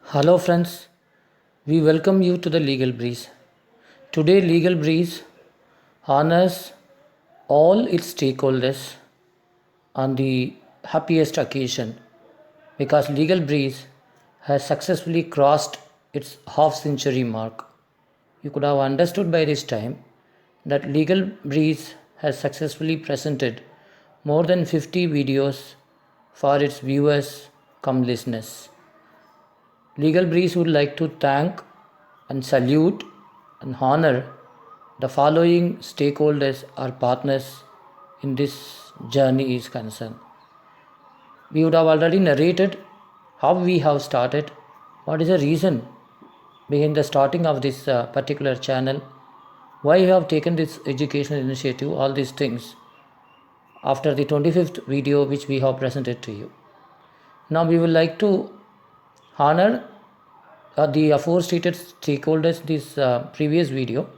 Hello, friends. We welcome you to the Legal Breeze. Today, Legal Breeze honors all its stakeholders on the happiest occasion because Legal Breeze has successfully crossed its half century mark. You could have understood by this time that Legal Breeze has successfully presented more than 50 videos for its viewers come listeners. Legal Breeze would like to thank and salute and honor the following stakeholders or partners in this journey is concerned. We would have already narrated how we have started, what is the reason behind the starting of this particular channel, why we have taken this educational initiative, all these things after the 25th video which we have presented to you. Now we would like to honor the aforestated stakeholders in this previous video.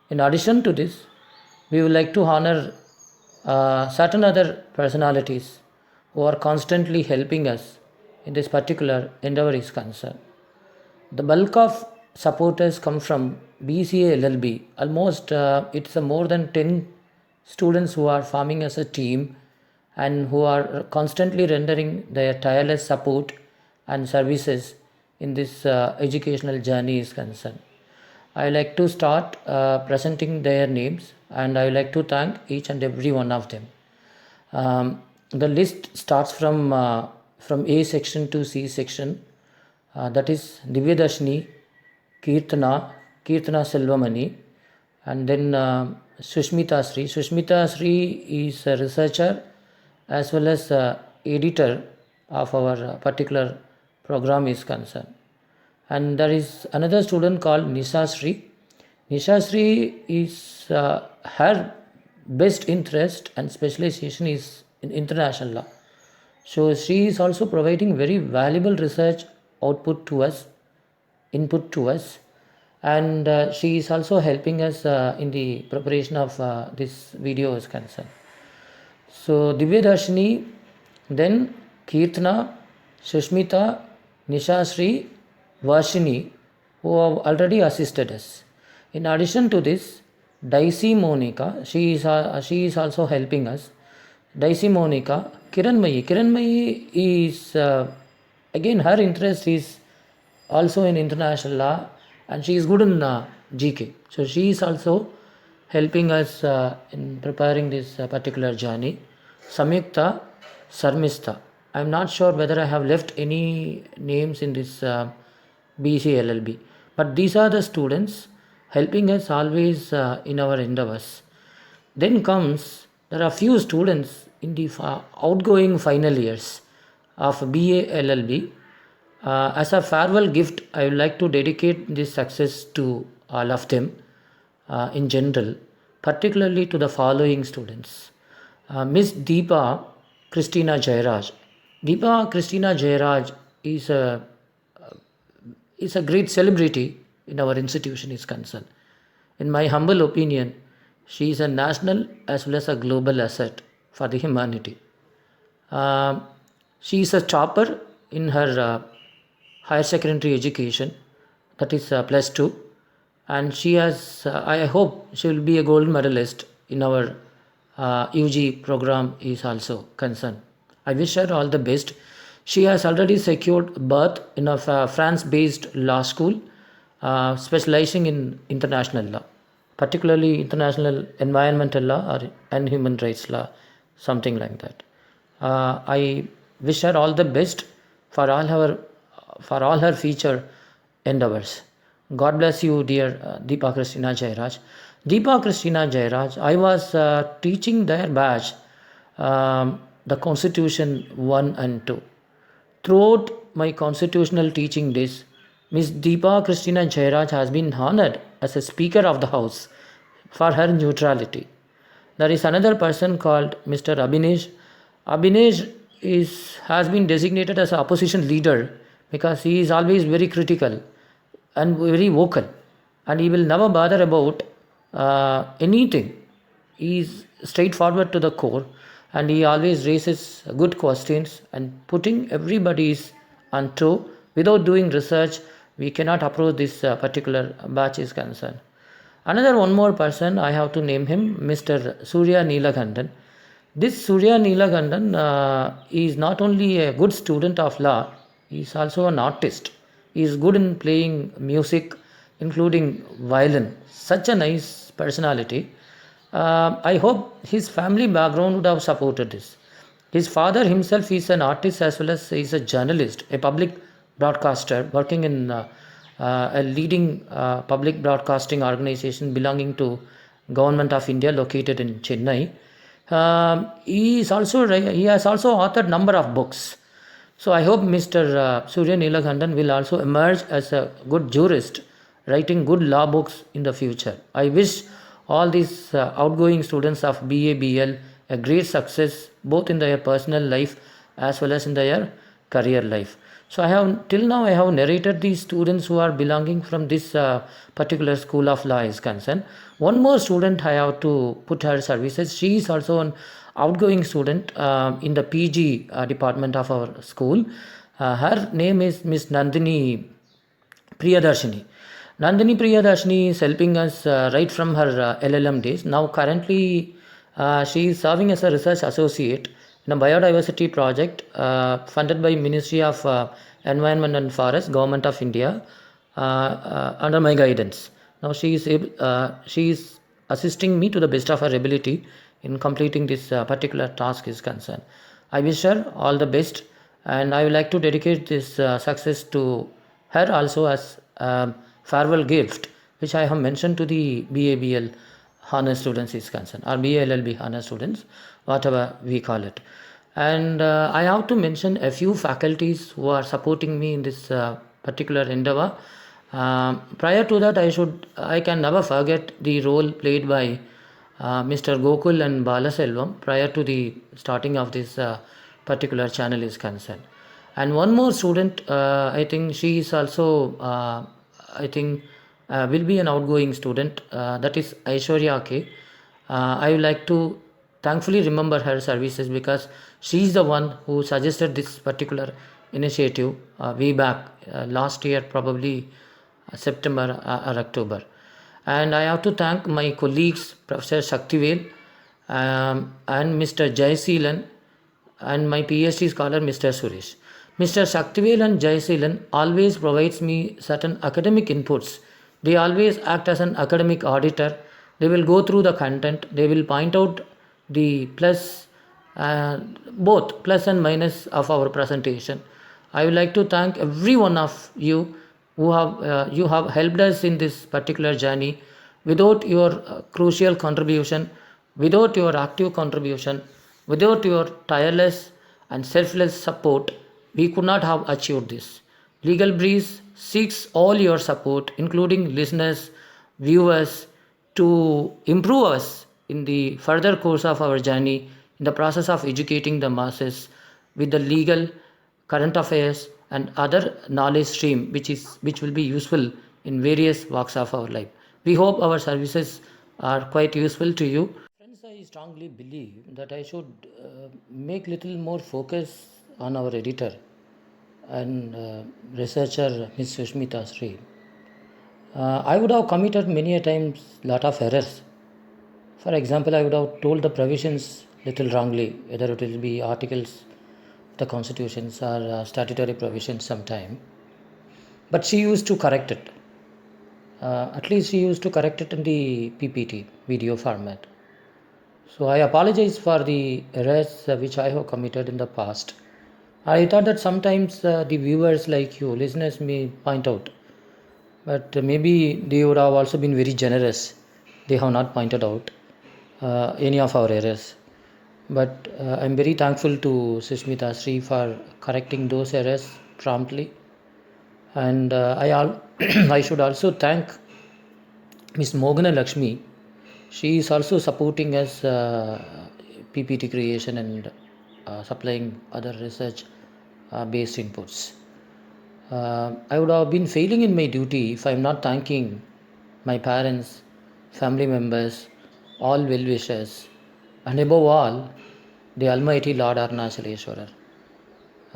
In addition to this, we would like to honor certain other personalities who are constantly helping us in this particular endeavor is concerned. The bulk of supporters come from BCA LLB. Almost it's more than 10 students who are forming as a team and who are constantly rendering their tireless support and services in this educational journey is concerned. I like to start presenting their names and I like to thank each and every one of them. The list starts from A section to C section. That is Divyadashni, Kirtana Selvamani, and then Sushmita Sri. Sushmita Sri is a researcher as well as editor of our particular program is concerned. And there is another student called Nisha Sri. Nisha Sri is her best interest and specialization is in international law. So she is also providing very valuable research output to us, input to us, and she is also helping us in the preparation of this video is concerned. So Divyadarshini, then Kirtana, Sushmita, Nisha Sri, Vashini, who have already assisted us. In addition to this, Daisy Monica, she is also helping us. Daisy Monica, Kiranmayi. Kiranmayi is again her interest is also in international law and she is good in GK. So she is also helping us in preparing this particular journey. Samyukta, Sarmista. I am not sure whether I have left any names in this BCLLB, but these are the students helping us always in our endeavors. Then comes there are few students in the outgoing final years of BA LLB. As a farewell gift, I would like to dedicate this success to all of them in general, particularly to the following students. Miss Deepa Christina Jairaj. Deepa Christina Jairaj is a great celebrity in our institution is concerned. In my humble opinion, she is a national as well as a global asset for the humanity. She is a topper in her higher secondary education, that is plus 2, and she has, I hope she will be a gold medalist in our UG program is also concerned. I wish her all the best. She has already secured berth in a France-based law school specializing in international law, particularly international environmental law and human rights law, something like that. I wish her all the best for all her future endeavors. God bless you, dear Deepa Christina Jairaj. Deepa Christina Jairaj, I was teaching their batch the Constitution 1 and 2. Throughout my constitutional teaching days, Ms. Deepa Christina Jairaj has been honored as a Speaker of the House for her neutrality. There is another person called Mr. Abhinesh. Abhinesh has been designated as an opposition leader because he is always very critical and very vocal and he will never bother about anything. He is straightforward to the core and he always raises good questions and putting everybody's on toe Without doing research, we cannot approach this particular batch is concerned. Another one more person, I have to name him, Mr. Surya Neelakandan. This Surya Neelakandan is not only a good student of law, he is also an artist. He is good in playing music, including violin. Such a nice personality. I hope his family background would have supported this. His father himself is an artist as well as he is a journalist, a public broadcaster working in a leading public broadcasting organization belonging to Government of India located in Chennai. He has also authored number of books. So I hope Mr. Surya Neelakandan will also emerge as a good jurist, writing good law books in the future. I wish all these outgoing students of BABL a great success both in their personal life as well as in their career life. So I have till now I have narrated these students who are belonging from this particular school of law is concerned. One more student I have to put her services. She is also an outgoing student in the PG department of our school. Her name is Miss Nandini Priyadarshini. Nandini Priyadarshini is helping us right from her LLM days. Now currently she is serving as a research associate in a biodiversity project funded by Ministry of Environment and Forest, Government of India, under my guidance. Now she is assisting me to the best of her ability in completing this particular task is concerned. I wish her all the best, and I would like to dedicate this success to her also as farewell gift, which I have mentioned to the BABL honor students is concerned, or BALLB honor students, whatever we call it. And I have to mention a few faculties who are supporting me in this particular endeavor. Prior to that, I can never forget the role played by Mr. Gokul and Balaselvam prior to the starting of this particular channel is concerned. And one more student, I think she is also, will be an outgoing student, that is Aishwarya K. I would like to thankfully remember her services because she is the one who suggested this particular initiative way back last year, probably September or October. And I have to thank my colleagues, Professor Shaktivel and Mr. Jayseelan, and my PhD scholar, Mr. Suresh. Mr. Shaktivel and Jayseelan always provides me certain academic inputs. They always act as an academic auditor. They will go through the content. They will point out the both plus and minus of our presentation. I would like to thank every one of you who have helped us in this particular journey. Without your crucial contribution, without your active contribution, without your tireless and selfless support, we could not have achieved this. Legal Breeze seeks all your support, including listeners, viewers, to improve us in the further course of our journey in the process of educating the masses with the legal, current affairs, and other knowledge stream which will be useful in various walks of our life. We hope our services are quite useful to you. Friends, I strongly believe that I should make little more focus on our editor and researcher Ms. Sushmita Sri. I would have committed many a times lot of errors. For example, I would have told the provisions little wrongly, whether it will be articles, the constitutions, or statutory provisions sometime. But she used to correct it. At least she used to correct it in the PPT video format. So I apologize for the errors which I have committed in the past. I thought that sometimes the viewers like you, listeners, may point out, but maybe they would have also been very generous. They have not pointed out any of our errors. But I'm very thankful to Sushmita Sri for correcting those errors promptly. And I should also thank Ms. Mogana Lakshmi. She is also supporting us PPT creation and supplying other research based inputs. I would have been failing in my duty if I am not thanking my parents, family members, all well wishers, and above all, the Almighty Lord Arunachaleshwarar.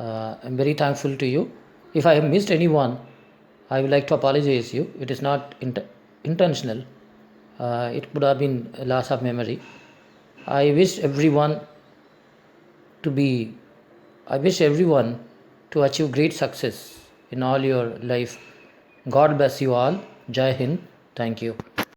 I'm very thankful to you. If I have missed anyone, I would like to apologize you. It is not intentional. It would have been a loss of memory. I wish everyone to be I wish everyone to achieve great success in all your life. God bless you all. Jai Hind. Thank you.